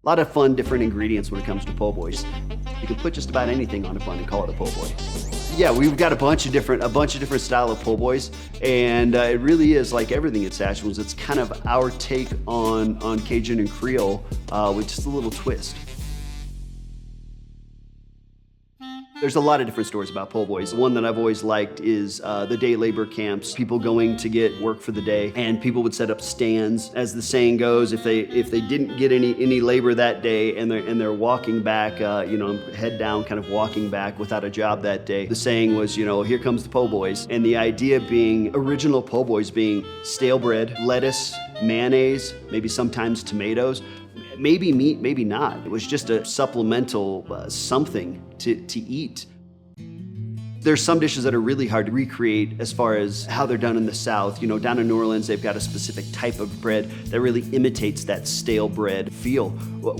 A lot of fun, different ingredients when it comes to po' boys. You can put just about anything on a bun and call it a po' boy. Yeah, we've got a bunch of different style of po' boys, and it really is like everything at Satchmo's. It's kind of our take on Cajun and Creole with just a little twist. There's a lot of different stories about po' boys. One that I've always liked is the day labor camps, people going to get work for the day, and people would set up stands. As the saying goes, if they didn't get any labor that day and they're walking back, head down, kind of walking back without a job that day, the saying was, here comes the po' boys. And the idea being, original po' boys being stale bread, lettuce, mayonnaise, maybe sometimes tomatoes, maybe meat, maybe not. It was just a supplemental something to eat. There's some dishes that are really hard to recreate as far as how they're done in the South. Down in New Orleans, they've got a specific type of bread that really imitates that stale bread feel.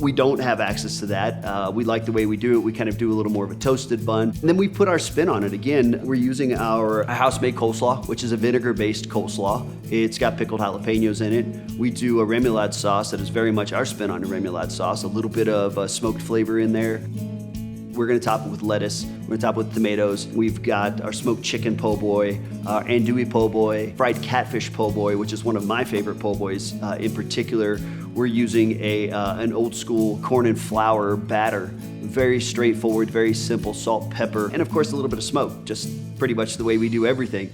We don't have access to that. We like the way we do it. We kind of do a little more of a toasted bun. And then we put our spin on it. Again, we're using our house-made coleslaw, which is a vinegar-based coleslaw. It's got pickled jalapenos in it. We do a remoulade sauce that is very much our spin on a remoulade sauce, a little bit of smoked flavor in there. We're gonna top it with lettuce, we're gonna top it with tomatoes. We've got our smoked chicken po' boy, our andouille po' boy, fried catfish po' boy, which is one of my favorite po' boys. In particular, we're using an old school corn and flour batter. Very straightforward, very simple, salt, pepper, and of course a little bit of smoke, just pretty much the way we do everything.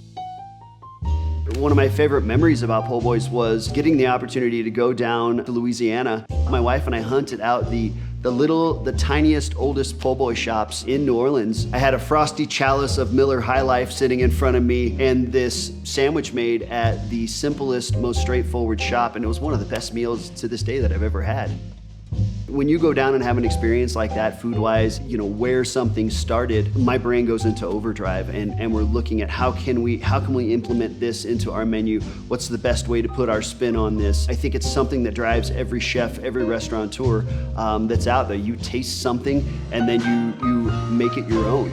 One of my favorite memories about po' boys was getting the opportunity to go down to Louisiana. My wife and I hunted out the tiniest, oldest po' boy shops in New Orleans. I had a frosty chalice of Miller High Life sitting in front of me and this sandwich made at the simplest, most straightforward shop, and it was one of the best meals to this day that I've ever had. When you go down and have an experience like that food-wise, where something started, my brain goes into overdrive and we're looking at how can we implement this into our menu? What's the best way to put our spin on this? I think it's something that drives every chef, every restaurateur that's out there. You taste something and then you make it your own.